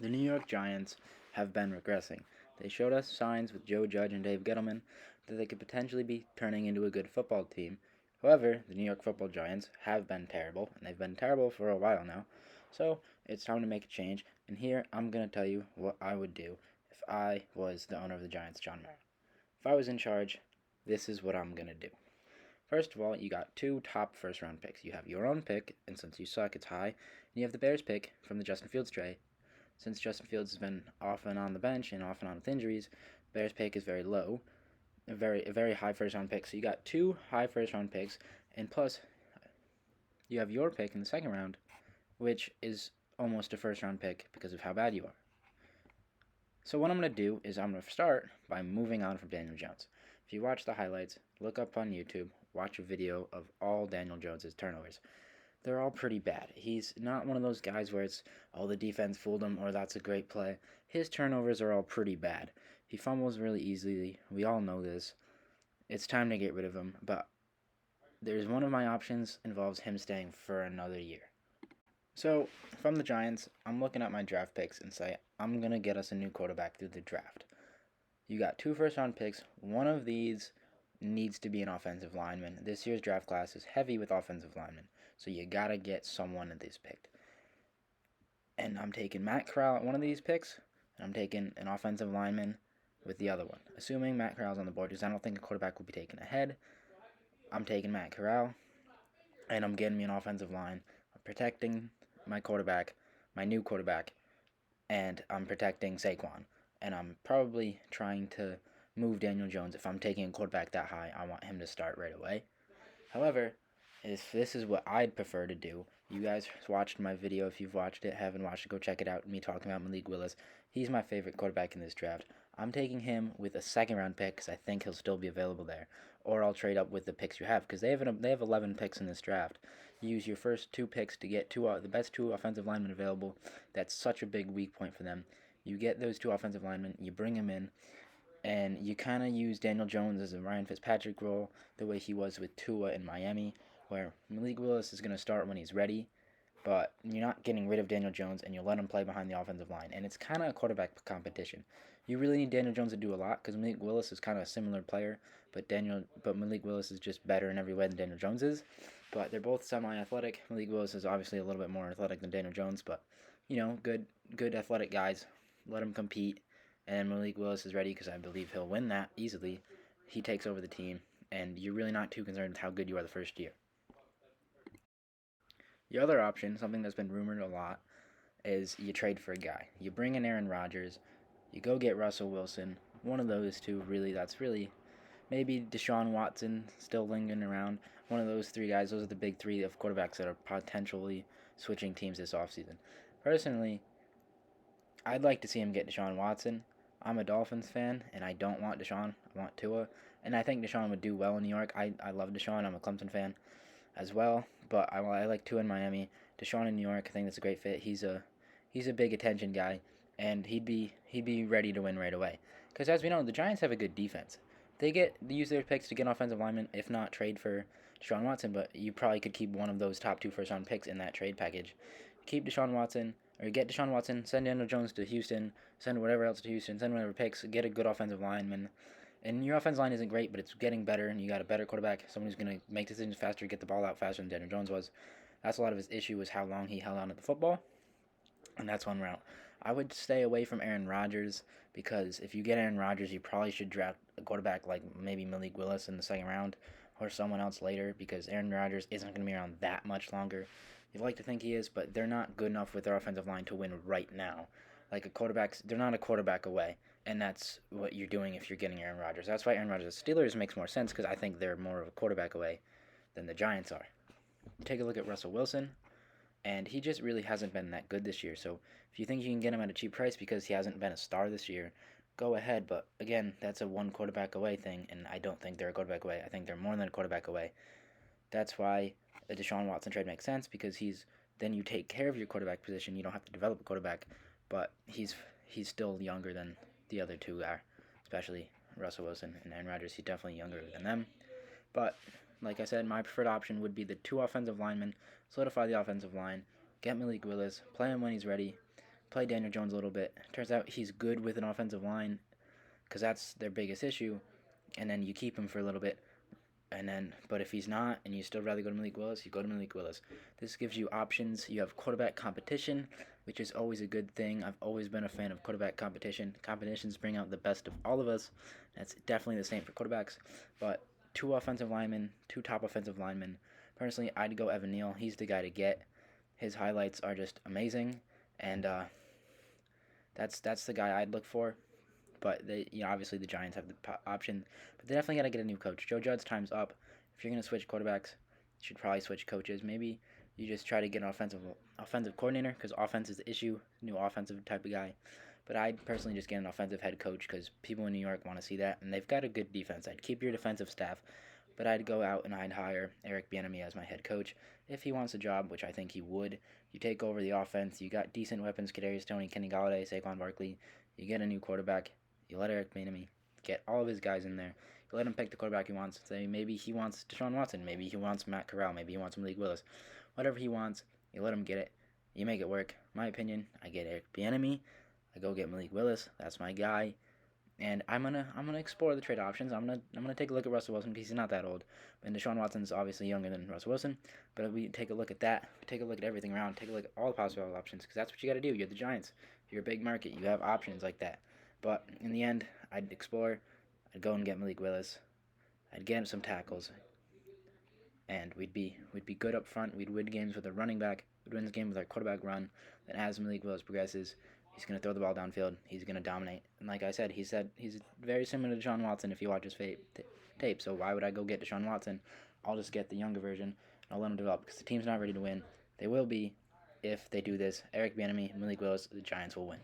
The New York Giants have been regressing. They showed us signs with Joe Judge and Dave Gettleman that they could potentially be turning into a good football team. However, the New York football Giants have been terrible, and they've been terrible for a while now. So it's time to make a change, and here I'm going to tell you what I would do if I was the owner of the Giants, John Mara. If I was in charge, this is what I'm going to do. First of all, you got two top first round picks. You have your own pick, and since you suck, it's high. And you have the Bears pick from the Justin Fields trade. Since Justin Fields has been off and on the bench and off and on with injuries, Bears pick is very low, a very high first round pick. So you got two high first round picks, and plus you have your pick in the second round, which is almost a first round pick because of how bad you are. So what I'm going to do is I'm going to start by moving on from Daniel Jones. If you watch the highlights, look up on YouTube, watch a video of all Daniel Jones' turnovers. They're all pretty bad. He's not one of those guys where it's, oh, the defense fooled him or that's a great play. His turnovers are all pretty bad. He fumbles really easily. We all know this. It's time to get rid of him, but there's one of my options involves him staying for another year. So, from the Giants, I'm looking at my draft picks and say, I'm going to get us a new quarterback through the draft. You got two first round picks. One of these needs to be an offensive lineman. This year's draft class is heavy with offensive linemen, so you gotta get someone of these picked. And I'm taking Matt Corral at one of these picks, and I'm taking an offensive lineman with the other one. Assuming Matt Corral's on the board, because I don't think a quarterback will be taken ahead, I'm taking Matt Corral, and I'm getting me an offensive line. I'm protecting my quarterback, my new quarterback, and I'm protecting Saquon. And I'm probably trying to move Daniel Jones. If I'm taking a quarterback that high, I want him to start right away. However, if this is what I'd prefer to do, you guys watched my video. If you've watched it, haven't watched it, go check it out. Me talking about Malik Willis. He's my favorite quarterback in this draft. I'm taking him with a second round pick because I think he'll still be available there. Or I'll trade up with the picks you have because they have 11 picks in this draft. You use your first two picks to get the best two offensive linemen available. That's such a big weak point for them. You get those two offensive linemen, you bring them in, and you kind of use Daniel Jones as a Ryan Fitzpatrick role, the way he was with Tua in Miami, where Malik Willis is going to start when he's ready, but you're not getting rid of Daniel Jones, and you let him play behind the offensive line, and it's kind of a quarterback competition. You really need Daniel Jones to do a lot, because Malik Willis is kind of a similar player, but Malik Willis is just better in every way than Daniel Jones is, but they're both semi-athletic. Malik Willis is obviously a little bit more athletic than Daniel Jones, but, good athletic guys. Let him compete, and Malik Willis is ready because I believe he'll win that easily. He takes over the team, and you're really not too concerned with how good you are the first year. The other option, something that's been rumored a lot, is you trade for a guy. You bring in Aaron Rodgers, you go get Russell Wilson. One of those two, that's really maybe Deshaun Watson still lingering around. One of those three guys, those are the big three of quarterbacks that are potentially switching teams this offseason. Personally, I'd like to see him get Deshaun Watson. I'm a Dolphins fan, and I don't want Deshaun. I want Tua. And I think Deshaun would do well in New York. I love Deshaun. I'm a Clemson fan as well. But I like Tua in Miami. Deshaun in New York, I think that's a great fit. He's a big attention guy, and he'd be ready to win right away. Because as we know, the Giants have a good defense. They use their picks to get an offensive lineman, if not trade for Deshaun Watson. But you probably could keep one of those top two first round picks in that trade package. Keep Deshaun Watson, or get Deshaun Watson, send Daniel Jones to Houston, send whatever else to Houston, send whatever picks, get a good offensive lineman. And your offensive line isn't great, but it's getting better, and you got a better quarterback, someone who's going to make decisions faster, get the ball out faster than Daniel Jones was. That's a lot of his issue, was how long he held on to the football, and that's one route. I would stay away from Aaron Rodgers, because if you get Aaron Rodgers, you probably should draft a quarterback like maybe Malik Willis in the second round, or someone else later, because Aaron Rodgers isn't going to be around that much longer. You'd like to think he is, but they're not good enough with their offensive line to win right now. They're not a quarterback away, and that's what you're doing if you're getting Aaron Rodgers. That's why Aaron Rodgers' Steelers makes more sense, because I think they're more of a quarterback away than the Giants are. Take a look at Russell Wilson, and he just really hasn't been that good this year. So if you think you can get him at a cheap price because he hasn't been a star this year, go ahead. But again, that's a one quarterback away thing, and I don't think they're a quarterback away. I think they're more than a quarterback away. That's why a Deshaun Watson trade makes sense, because then you take care of your quarterback position. You don't have to develop a quarterback, but he's still younger than the other two are, especially Russell Wilson and Aaron Rodgers. He's definitely younger than them. But like I said, my preferred option would be the two offensive linemen, solidify the offensive line, get Malik Willis, play him when he's ready, play Daniel Jones a little bit. Turns out he's good with an offensive line because that's their biggest issue. And then you keep him for a little bit. But if he's not, and you still rather go to Malik Willis, you go to Malik Willis. This gives you options. You have quarterback competition, which is always a good thing. I've always been a fan of quarterback competition. Competitions bring out the best of all of us. That's definitely the same for quarterbacks. But two top offensive linemen. Personally, I'd go Evan Neal. He's the guy to get. His highlights are just amazing, and that's the guy I'd look for. But obviously the Giants have the option, but they definitely got to get a new coach. Joe Judge's time's up. If you're gonna switch quarterbacks, you should probably switch coaches. Maybe you just try to get an offensive coordinator because offense is the issue. New offensive type of guy. But I'd personally just get an offensive head coach because people in New York want to see that, and they've got a good defense. I'd keep your defensive staff, but I'd go out and I'd hire Eric Bieniemy as my head coach if he wants a job, which I think he would. You take over the offense. You got decent weapons: Kadarius Toney, Kenny Golladay, Saquon Barkley. You get a new quarterback. You let Eric Bieniemy get all of his guys in there. You let him pick the quarterback he wants. Say maybe he wants Deshaun Watson. Maybe he wants Matt Corral. Maybe he wants Malik Willis. Whatever he wants, you let him get it. You make it work. My opinion, I get Eric Bieniemy. I go get Malik Willis. That's my guy. And I'm gonna explore the trade options. I'm gonna take a look at Russell Wilson because he's not that old. And Deshaun Watson's obviously younger than Russell Wilson. But if we take a look at that, take a look at everything around, take a look at all the possible options because that's what you got to do. You're the Giants. You're a big market. You have options like that. But in the end, I'd explore. I'd go and get Malik Willis. I'd get him some tackles, and we'd be good up front. We'd win games with a running back. We'd win the game with our quarterback run. Then as Malik Willis progresses, he's gonna throw the ball downfield. He's gonna dominate. And like I said, he's very similar to Deshaun Watson if you watch his tape. So why would I go get Deshaun Watson? I'll just get the younger version and I'll let him develop because the team's not ready to win. They will be if they do this. Eric Bieniemy, Malik Willis, the Giants will win.